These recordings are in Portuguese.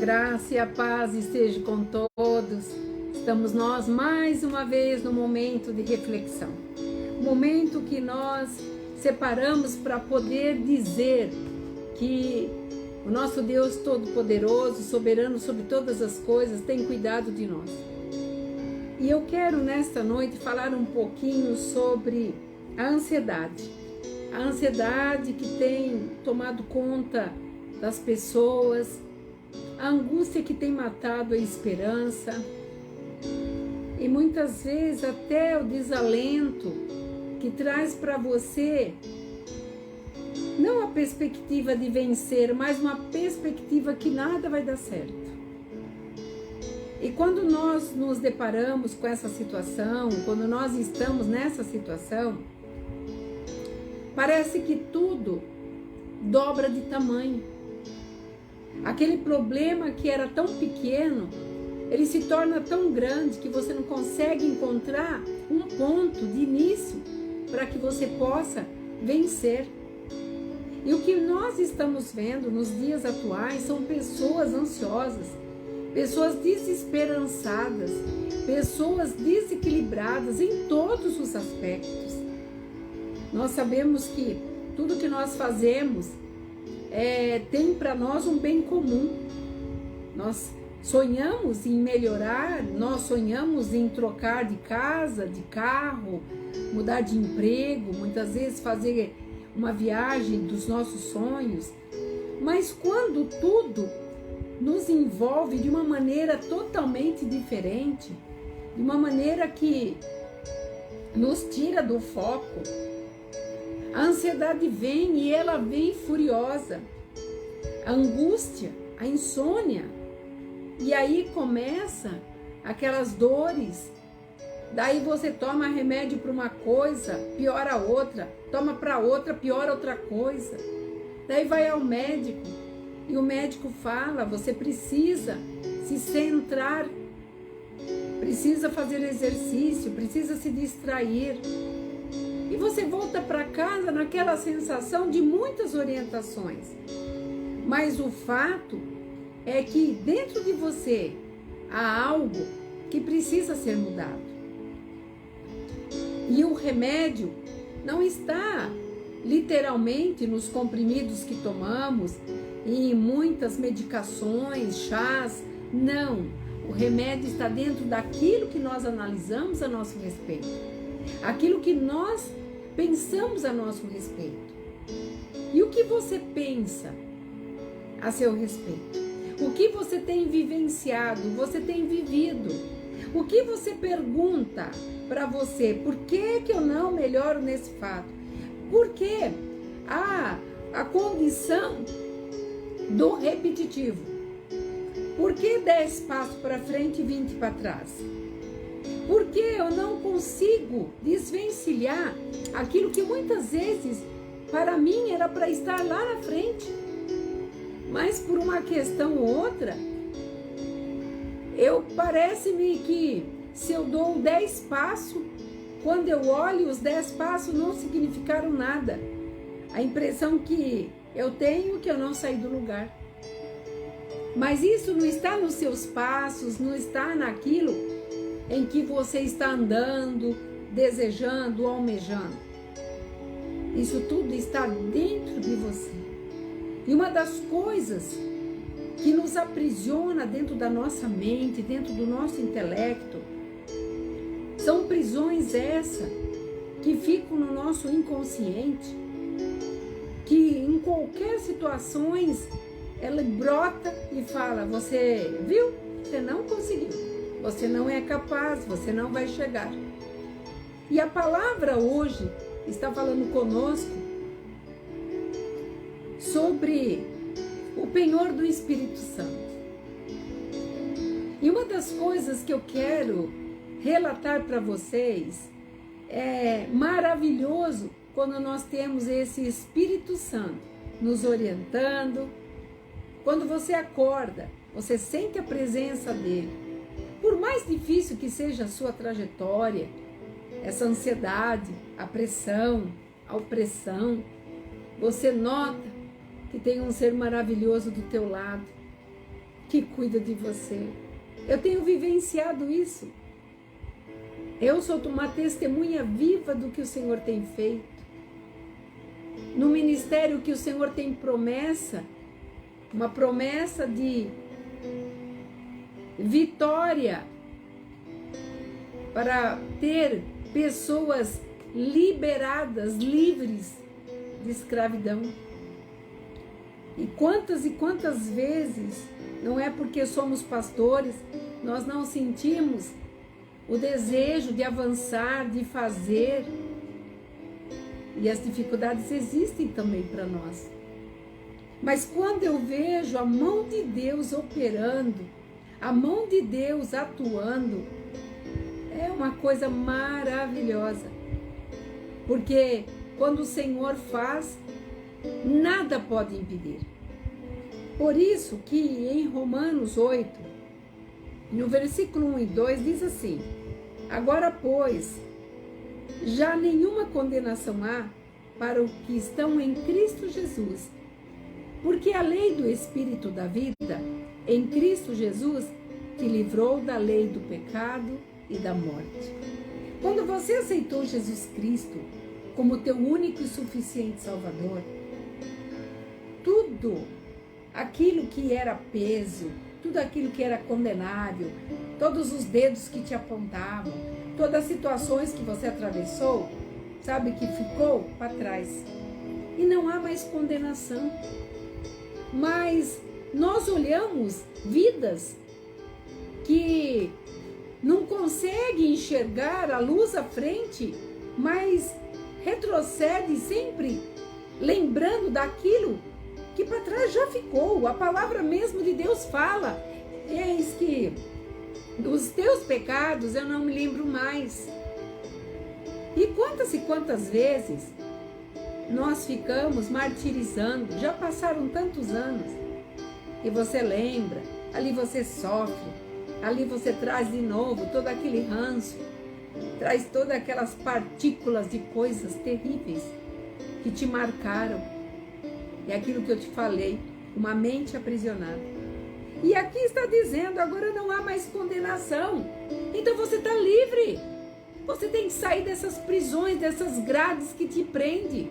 graça e a paz esteja com todos. Estamos nós mais uma vez no momento de reflexão. Momento que nós separamos para poder dizer que o nosso Deus Todo-Poderoso, soberano sobre todas as coisas, tem cuidado de nós. E eu quero nesta noite falar um pouquinho sobre a ansiedade. A ansiedade que tem tomado conta das pessoas, a angústia que tem matado a esperança e muitas vezes até o desalento que traz para você não a perspectiva de vencer, mas uma perspectiva que nada vai dar certo. E quando nós nos deparamos com essa situação, quando nós estamos nessa situação, parece que tudo dobra de tamanho. Aquele problema que era tão pequeno, ele se torna tão grande que você não consegue encontrar um ponto de início para que você possa vencer. E o que nós estamos vendo nos dias atuais são pessoas ansiosas, pessoas desesperançadas, pessoas desequilibradas em todos os aspectos. Nós sabemos que tudo que nós fazemos tem para nós um bem comum. Nós sonhamos em melhorar, nós sonhamos em trocar de casa, de carro, mudar de emprego, muitas vezes fazer uma viagem dos nossos sonhos. Mas quando tudo nos envolve de uma maneira totalmente diferente, de uma maneira que nos tira do foco, a ansiedade vem e ela vem furiosa, a angústia, a insônia, e aí começa aquelas dores, daí você toma remédio para uma coisa, piora outra, toma para outra, piora outra coisa, daí vai ao médico e o médico fala, você precisa se centrar, precisa fazer exercício, precisa se distrair. E você volta para casa naquela sensação de muitas orientações. Mas o fato é que dentro de você há algo que precisa ser mudado. E o remédio não está literalmente nos comprimidos que tomamos e em muitas medicações, chás. Não. O remédio está dentro daquilo que nós analisamos a nosso respeito. Aquilo que nós pensamos a nosso respeito. E o que você pensa a seu respeito? O que você tem vivenciado, você tem vivido? O que você pergunta para você? Por que eu não melhoro nesse fato? Porque a condição do repetitivo. Por que 10 passos para frente e 20 para trás? Porque eu não consigo desvencilhar aquilo que muitas vezes para mim era para estar lá na frente, mas por uma questão ou outra, parece-me que se eu dou 10 passos, quando eu olho os 10 passos não significaram nada. A impressão que eu tenho é que eu não saí do lugar. Mas isso não está nos seus passos, não está naquilo em que você está andando, desejando, almejando. Isso tudo está dentro de você. E uma das coisas que nos aprisiona dentro da nossa mente, dentro do nosso intelecto, são prisões essas que ficam no nosso inconsciente, que em qualquer situações ela brota e fala, você viu? Você não conseguiu. Você não é capaz, você não vai chegar. E a palavra hoje está falando conosco sobre o penhor do Espírito Santo. E uma das coisas que eu quero relatar para vocês é maravilhoso quando nós temos esse Espírito Santo nos orientando. Quando você acorda, você sente a presença dele. Por mais difícil que seja a sua trajetória, essa ansiedade, a pressão, a opressão, você nota que tem um ser maravilhoso do teu lado, que cuida de você. Eu tenho vivenciado isso. Eu sou uma testemunha viva do que o Senhor tem feito. No ministério que o Senhor tem promessa, uma promessa de vitória para ter pessoas liberadas, livres de escravidão. E quantas vezes, não é porque somos pastores, nós não sentimos o desejo de avançar, de fazer. E as dificuldades existem também para nós. Mas quando eu vejo a mão de Deus operando, a mão de Deus atuando, é uma coisa maravilhosa. Porque quando o Senhor faz, nada pode impedir. Por isso que em Romanos 8, no versículo 1 e 2, diz assim: agora, pois, já nenhuma condenação há para os que estão em Cristo Jesus, porque a lei do Espírito da vida, em Cristo Jesus, te livrou da lei do pecado e da morte. Quando você aceitou Jesus Cristo como teu único e suficiente Salvador, tudo aquilo que era peso, tudo aquilo que era condenável, todos os dedos que te apontavam, todas as situações que você atravessou, sabe, que ficou para trás. E não há mais condenação. Mas nós olhamos vidas que não conseguem enxergar a luz à frente, mas retrocede sempre lembrando daquilo que para trás já ficou. A palavra mesmo de Deus fala: eis que dos teus pecados eu não me lembro mais. E quantas vezes nós ficamos martirizando, já passaram tantos anos, e você lembra, ali você sofre, ali você traz de novo todo aquele ranço, traz todas aquelas partículas de coisas terríveis que te marcaram. É aquilo que eu te falei, uma mente aprisionada. E aqui está dizendo, agora não há mais condenação. Então você está livre. Você tem que sair dessas prisões, dessas grades que te prendem,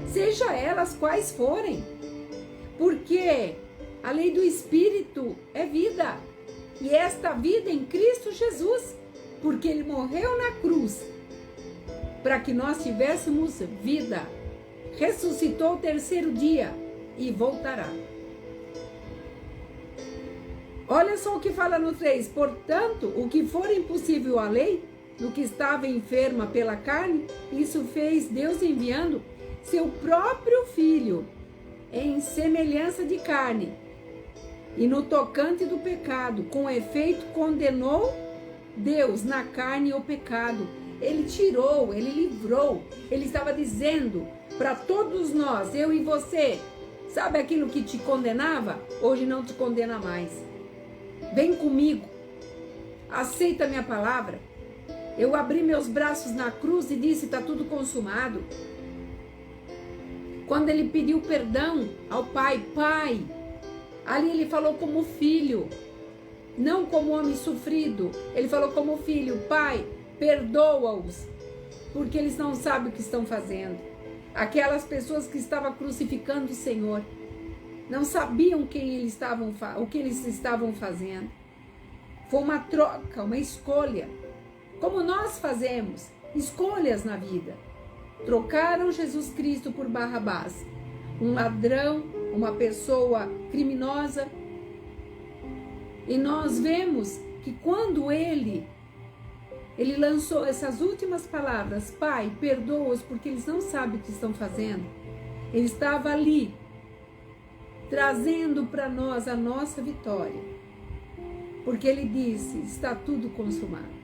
seja elas quais forem. Porque a lei do Espírito é vida. E esta vida em Cristo Jesus. Porque Ele morreu na cruz para que nós tivéssemos vida. Ressuscitou o terceiro dia e voltará. Olha só o que fala no 3. Portanto, o que for impossível à lei, no que estava enferma pela carne, isso fez Deus enviando seu próprio Filho em semelhança de carne. E no tocante do pecado, com efeito, condenou Deus na carne o pecado. Ele tirou, Ele livrou. Ele estava dizendo para todos nós, eu e você, sabe aquilo que te condenava? Hoje não te condena mais. Vem comigo. Aceita a minha palavra. Eu abri meus braços na cruz e disse, está tudo consumado. Quando ele pediu perdão ao Pai, Pai, ali ele falou como filho, não como homem sofrido. Ele falou como filho, Pai, perdoa-os, porque eles não sabem o que estão fazendo. Aquelas pessoas que estavam crucificando o Senhor, não sabiam o que eles estavam fazendo. Foi uma troca, uma escolha. Como nós fazemos escolhas na vida. Trocaram Jesus Cristo por Barrabás. Um ladrão, uma pessoa criminosa. E nós vemos que quando ele lançou essas últimas palavras, Pai, perdoa-os porque eles não sabem o que estão fazendo. Ele estava ali, trazendo para nós a nossa vitória. Porque ele disse, está tudo consumado.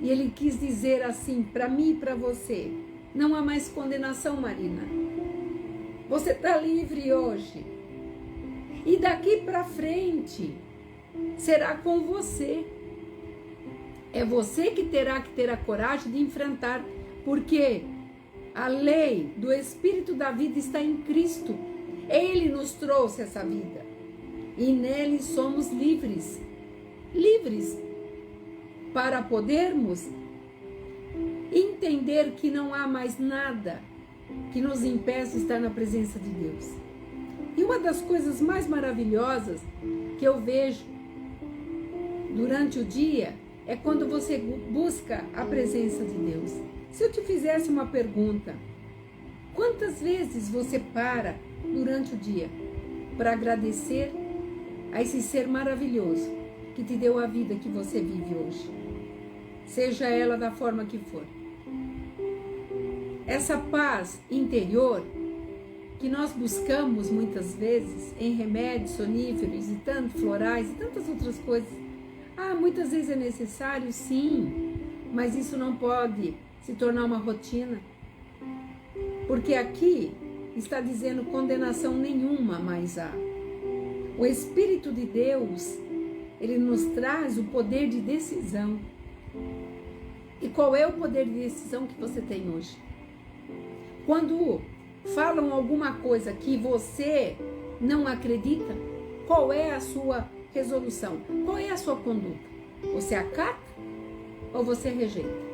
E ele quis dizer assim, para mim e para você, não há mais condenação, Marina. Você está livre hoje. E daqui para frente, será com você. É você que terá que ter a coragem de enfrentar, porque a lei do Espírito da vida está em Cristo. Ele nos trouxe essa vida. e nele somos livres. Livres para podermos entender que não há mais nada que nos impeça de estar na presença de Deus. E uma das coisas mais maravilhosas que eu vejo durante o dia é quando você busca a presença de Deus. Se eu te fizesse uma pergunta, quantas vezes você para durante o dia para agradecer a esse ser maravilhoso que te deu a vida que você vive hoje? Seja ela da forma que for. Essa paz interior que nós buscamos muitas vezes em remédios soníferos e tanto florais e tantas outras coisas. Muitas vezes é necessário, sim, mas isso não pode se tornar uma rotina. Porque aqui está dizendo condenação nenhuma mais há. O Espírito de Deus, ele nos traz o poder de decisão. E qual é o poder de decisão que você tem hoje? Quando falam alguma coisa que você não acredita, qual é a sua resolução? Qual é a sua conduta? Você acata ou você rejeita?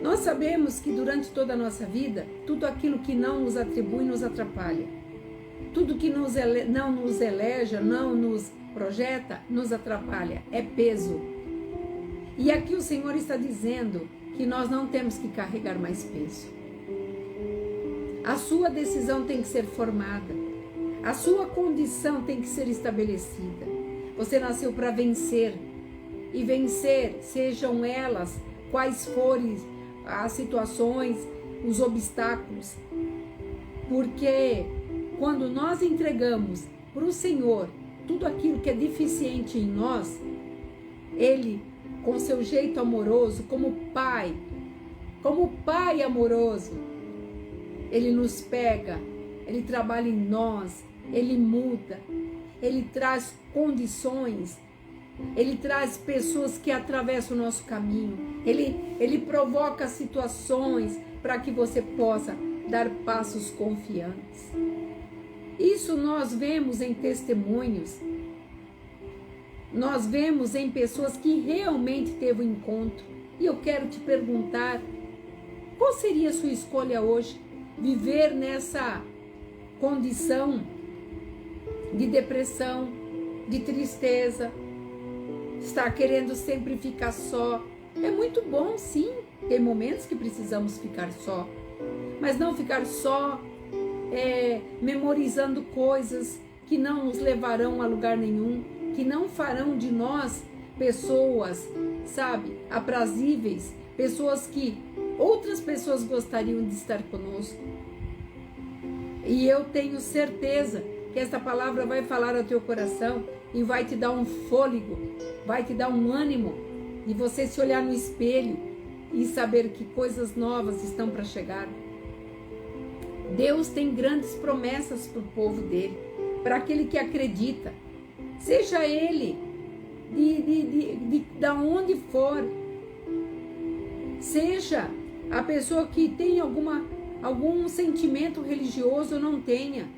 Nós sabemos que durante toda a nossa vida, tudo aquilo que não nos atribui nos atrapalha. Tudo que não nos eleja, não nos projeta, nos atrapalha. É peso. E aqui o Senhor está dizendo que nós não temos que carregar mais peso. A sua decisão tem que ser formada. A sua condição tem que ser estabelecida. Você nasceu para vencer. E vencer, sejam elas quais forem as situações, os obstáculos. Porque quando nós entregamos para o Senhor tudo aquilo que é deficiente em nós, Ele, com seu jeito amoroso, como pai amoroso, Ele nos pega, Ele trabalha em nós, Ele muda, Ele traz condições, Ele traz pessoas que atravessam o nosso caminho, Ele provoca situações para que você possa dar passos confiantes. Isso nós vemos em testemunhos, nós vemos em pessoas que realmente teve um encontro. E eu quero te perguntar, qual seria a sua escolha hoje? Viver nessa condição de depressão, de tristeza, estar querendo sempre ficar só. É muito bom, sim, tem momentos que precisamos ficar só, mas não ficar só memorizando coisas que não nos levarão a lugar nenhum, que não farão de nós pessoas, aprazíveis, pessoas que outras pessoas gostariam de estar conosco. E eu tenho certeza que esta palavra vai falar ao teu coração e vai te dar um fôlego, vai te dar um ânimo de você se olhar no espelho e saber que coisas novas estão para chegar. Deus tem grandes promessas para o povo dele, para aquele que acredita, seja ele de onde for, seja a pessoa que tem algum sentimento religioso ou não tenha.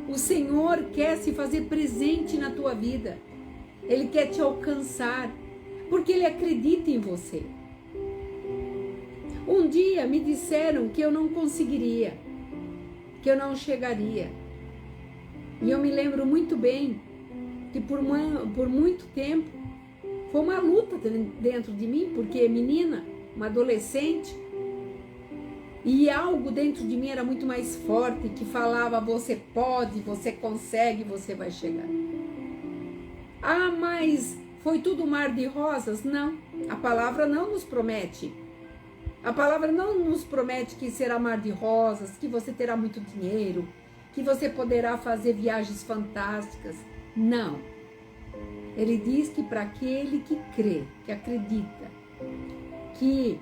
O Senhor quer se fazer presente na tua vida, Ele quer te alcançar, porque Ele acredita em você. Um dia me disseram que eu não conseguiria, que eu não chegaria. E eu me lembro muito bem que por muito tempo foi uma luta dentro de mim, porque menina, uma adolescente, e algo dentro de mim era muito mais forte, que falava: você pode, você consegue, você vai chegar. Mas foi tudo mar de rosas? Não, a palavra não nos promete. A palavra não nos promete que será mar de rosas, que você terá muito dinheiro, que você poderá fazer viagens fantásticas. Não. Ele diz que para aquele que crê, que acredita, que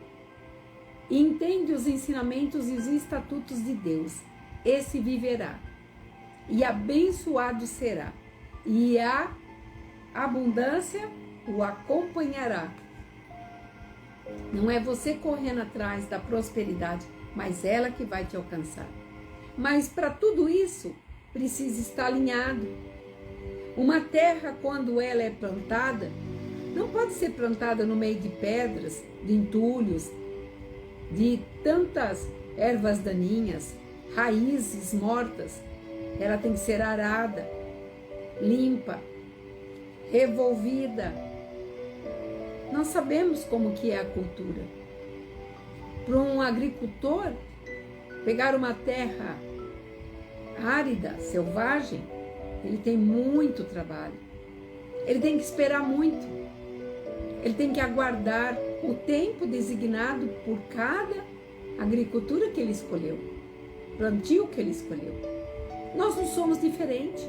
entende os ensinamentos e os estatutos de Deus, esse viverá, e abençoado será, e a abundância o acompanhará. Não é você correndo atrás da prosperidade, mas ela que vai te alcançar. Mas para tudo isso, precisa estar alinhado. Uma terra, quando ela é plantada, não pode ser plantada no meio de pedras, de entulhos, de tantas ervas daninhas, raízes mortas. Ela tem que ser arada, limpa, revolvida. Nós sabemos como que é a cultura. Para um agricultor, pegar uma terra árida, selvagem, ele tem muito trabalho. Ele tem que esperar muito. Ele tem que aguardar o tempo designado por cada agricultura que ele escolheu, plantio que ele escolheu. Nós não somos diferentes.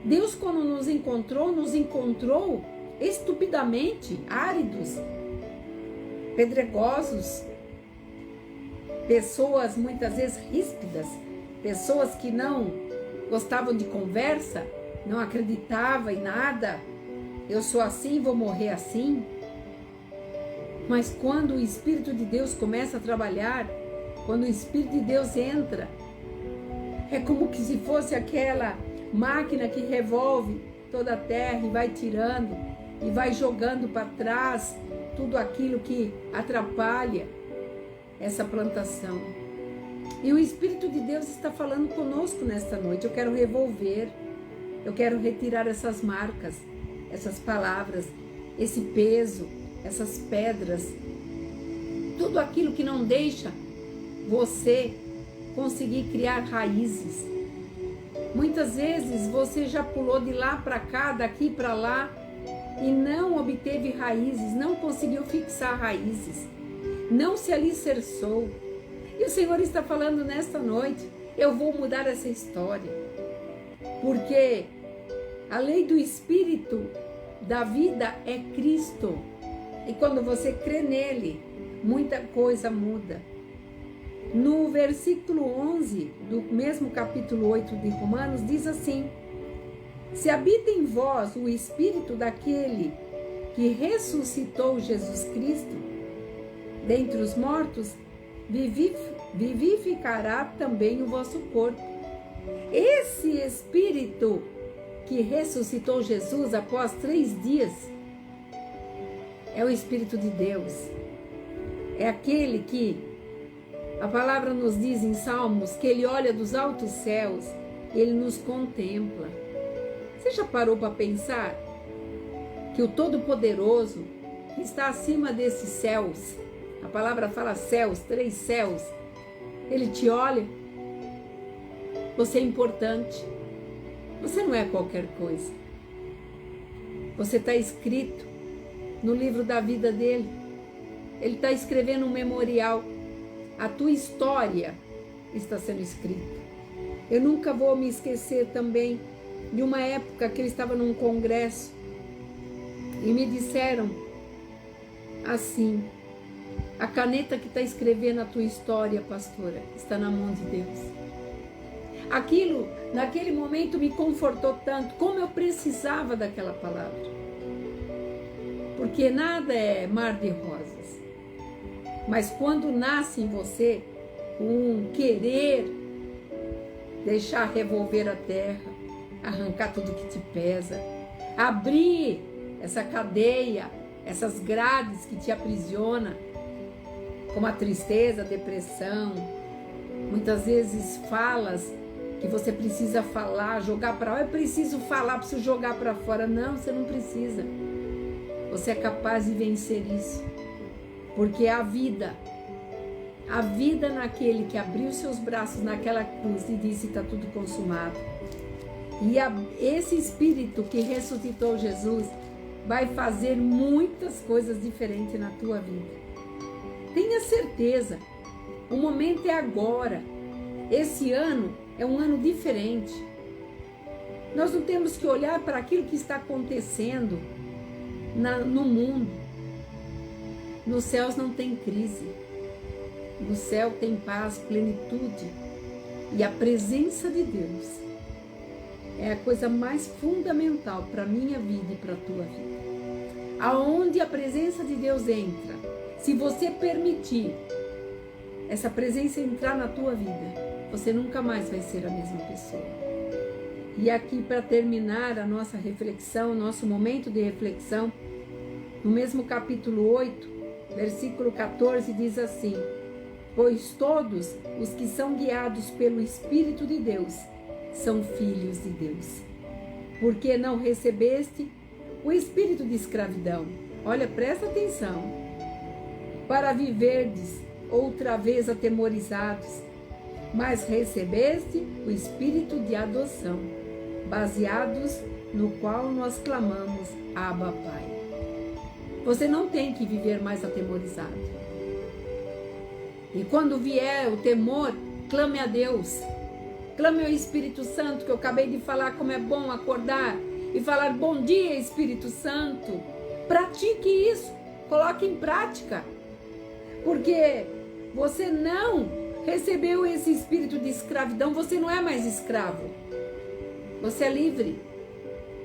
Deus, quando nos encontrou estupidamente áridos, pedregosos, pessoas muitas vezes ríspidas, pessoas que não gostavam de conversa, não acreditavam em nada. Eu sou assim, vou morrer assim. Mas quando o Espírito de Deus começa a trabalhar, quando o Espírito de Deus entra, é como que se fosse aquela máquina que revolve toda a terra e vai tirando e vai jogando para trás tudo aquilo que atrapalha essa plantação. E o Espírito de Deus está falando conosco nesta noite. Eu quero revolver, eu quero retirar essas marcas, essas palavras, esse peso, essas pedras, tudo aquilo que não deixa você conseguir criar raízes. Muitas vezes você já pulou de lá para cá, daqui para lá e não obteve raízes, não conseguiu fixar raízes, não se alicerçou. E o Senhor está falando nesta noite, eu vou mudar essa história, porque a lei do Espírito da vida é Cristo. E quando você crê nele, muita coisa muda. No versículo 11 do mesmo capítulo 8 de Romanos, diz assim: se habita em vós o Espírito daquele que ressuscitou Jesus Cristo dentre os mortos, vivificará também o vosso corpo. Esse Espírito que ressuscitou Jesus após 3 dias é o Espírito de Deus. É aquele que a palavra nos diz em Salmos que ele olha dos altos céus, ele nos contempla. Você já parou para pensar que o Todo-Poderoso que está acima desses céus, a palavra fala céus, 3 céus, ele te olha? Você é importante. Você não é qualquer coisa. Você está escrito no livro da vida dele. Ele está escrevendo um memorial. A tua história está sendo escrita. Eu nunca vou me esquecer também de uma época que eu estava num congresso e me disseram assim: a caneta que está escrevendo a tua história, pastora, está na mão de Deus. Aquilo, naquele momento, me confortou tanto, como eu precisava daquela palavra. Porque nada é mar de rosas. Mas quando nasce em você um querer deixar revolver a terra, arrancar tudo que te pesa, abrir essa cadeia, essas grades que te aprisiona, como a tristeza, a depressão, muitas vezes falas que você precisa falar, jogar para fora. Eu preciso falar, preciso jogar para fora. Não, você não precisa. Você é capaz de vencer isso. Porque a vida naquele que abriu seus braços naquela cruz e disse: está tudo consumado. E esse Espírito que ressuscitou Jesus vai fazer muitas coisas diferentes na tua vida. Tenha certeza, o momento é agora. Esse ano é um ano diferente. Nós não temos que olhar para aquilo que está acontecendo no mundo. Nos céus não tem crise. No céu tem paz, plenitude. E a presença de Deus é a coisa mais fundamental para a minha vida e para a tua vida. Aonde a presença de Deus entra, se você permitir essa presença entrar na tua vida, você nunca mais vai ser a mesma pessoa. E aqui, para terminar a nossa reflexão, nosso momento de reflexão, no mesmo capítulo 8, versículo 14, diz assim: pois todos os que são guiados pelo Espírito de Deus são filhos de Deus. Porque não recebeste o espírito de escravidão, olha, presta atenção, para viverdes outra vez atemorizados, mas recebeste o espírito de adoção, baseados no qual nós clamamos, Abba, Pai. Você não tem que viver mais atemorizado. E quando vier o temor, clame a Deus. Clame ao Espírito Santo, que eu acabei de falar como é bom acordar e falar bom dia, Espírito Santo. Pratique isso, coloque em prática. Porque você não recebeu esse espírito de escravidão, você não é mais escravo. Você é livre.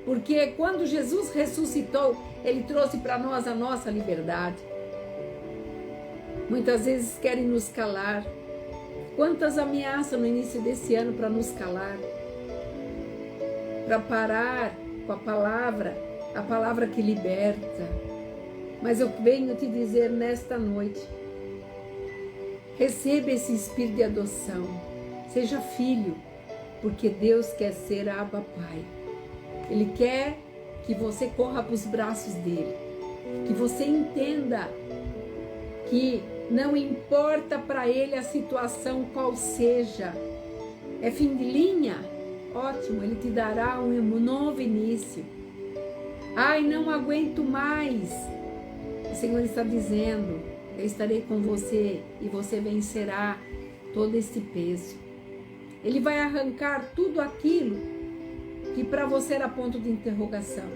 Porque quando Jesus ressuscitou, Ele trouxe para nós a nossa liberdade. Muitas vezes querem nos calar. Quantas ameaças no início desse ano para nos calar, para parar com a palavra que liberta. Mas eu venho te dizer nesta noite, receba esse espírito de adoção, seja filho, porque Deus quer ser Abba, Pai. Ele quer que você corra para os braços dele, que você entenda que não importa para ele a situação qual seja, é fim de linha, ótimo, ele te dará um novo início. Ai, não aguento mais. O Senhor está dizendo, eu estarei com você e você vencerá todo esse peso. Ele vai arrancar tudo aquilo que para você era ponto de interrogação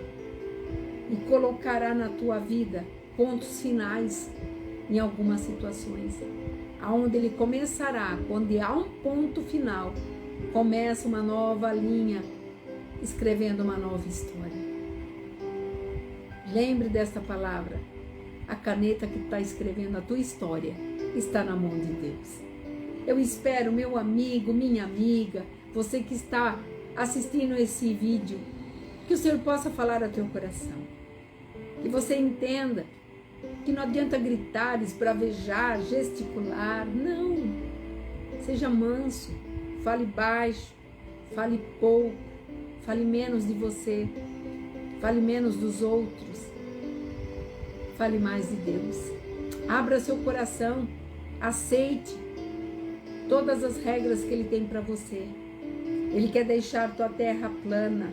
e colocará na tua vida pontos finais em algumas situações, aonde ele começará, quando há um ponto final, começa uma nova linha, escrevendo uma nova história. Lembre desta palavra, a caneta que está escrevendo a tua história está na mão de Deus. Eu espero, meu amigo, minha amiga, você que está assistindo esse vídeo, que o Senhor possa falar ao teu coração, que você entenda que não adianta gritar, esbravejar, gesticular, não. Seja manso, fale baixo, fale pouco, fale menos de você, fale menos dos outros, fale mais de Deus. Abra seu coração, aceite todas as regras que Ele tem para você. Ele quer deixar tua terra plana,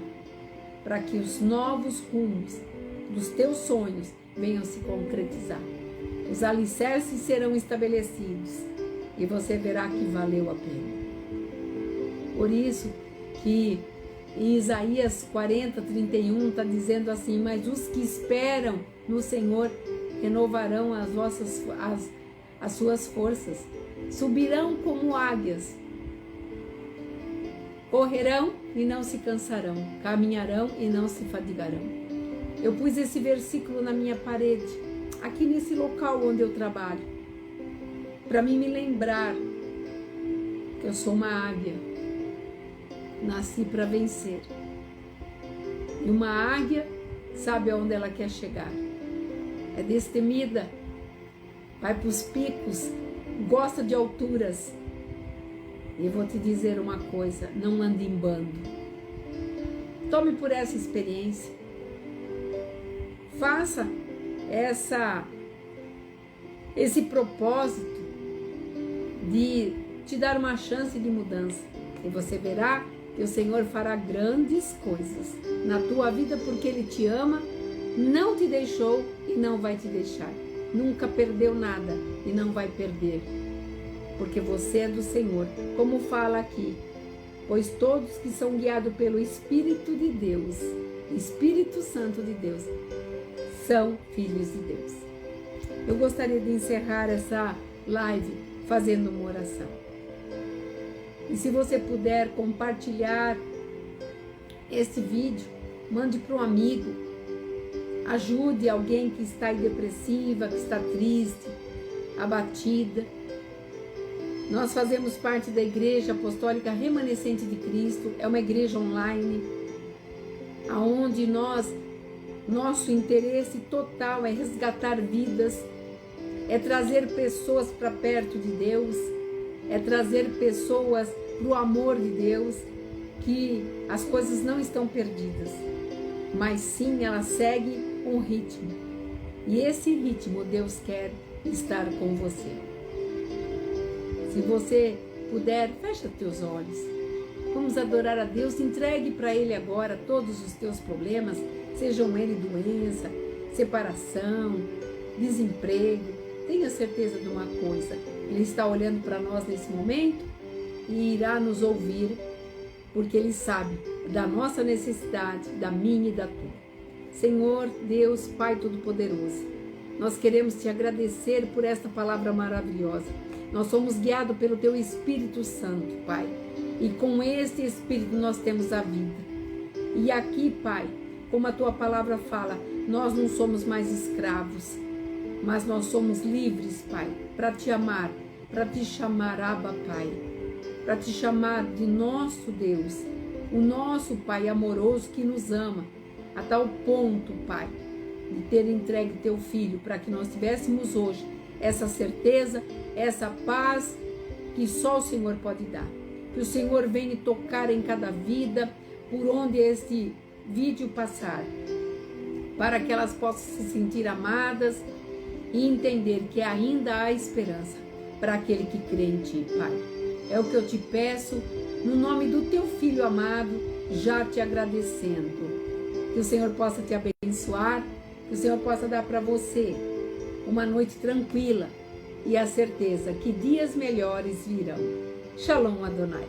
para que os novos rumos dos teus sonhos venham se concretizar. Os alicerces serão estabelecidos e você verá que valeu a pena. Por isso que em Isaías 40:31 está dizendo assim: mas os que esperam no Senhor renovarão as suas forças, subirão como águias, correrão e não se cansarão, caminharão e não se fadigarão. Eu pus esse versículo na minha parede, aqui nesse local onde eu trabalho, para mim me lembrar que eu sou uma águia, nasci para vencer. E uma águia sabe aonde ela quer chegar, é destemida, vai para os picos, gosta de alturas. E eu vou te dizer uma coisa, não ande em bando. Tome por essa experiência. Faça esse propósito de te dar uma chance de mudança. E você verá que o Senhor fará grandes coisas na tua vida, porque Ele te ama, não te deixou e não vai te deixar. Nunca perdeu nada e não vai perder, porque você é do Senhor, como fala aqui. Pois todos que são guiados pelo Espírito de Deus, Espírito Santo de Deus, são filhos de Deus. Eu gostaria de encerrar essa live fazendo uma oração. E se você puder compartilhar esse vídeo, mande para um amigo, ajude alguém que está aí depressiva, que está triste, abatida. Nós fazemos parte da Igreja Apostólica Remanescente de Cristo, é uma igreja online, onde nosso interesse total é resgatar vidas, é trazer pessoas para perto de Deus, é trazer pessoas para o amor de Deus, que as coisas não estão perdidas, mas sim elas seguem um ritmo. E esse ritmo Deus quer estar com você. Se você puder, fecha teus olhos. Vamos adorar a Deus, entregue para Ele agora todos os teus problemas, sejam eles doença, separação, desemprego. Tenha certeza de uma coisa, Ele está olhando para nós nesse momento e irá nos ouvir, porque Ele sabe da nossa necessidade, da minha e da tua. Senhor, Deus, Pai Todo-Poderoso, nós queremos Te agradecer por esta palavra maravilhosa. Nós somos guiados pelo Teu Espírito Santo, Pai, e com este Espírito nós temos a vida. E aqui, Pai, como a Tua palavra fala, nós não somos mais escravos, mas nós somos livres, Pai, para Te amar, para Te chamar Abba, Pai, para Te chamar de nosso Deus, o nosso Pai amoroso que nos ama, a tal ponto, Pai, de ter entregue Teu Filho para que nós tivéssemos hoje essa certeza, essa paz que só o Senhor pode dar. Que o Senhor venha tocar em cada vida, por onde este vídeo passar, para que elas possam se sentir amadas e entender que ainda há esperança para aquele que crê em Ti, Pai. É o que eu te peço, no nome do Teu Filho amado, já te agradecendo. Que o Senhor possa te abençoar, que o Senhor possa dar para você uma noite tranquila e a certeza que dias melhores virão. Shalom Adonai.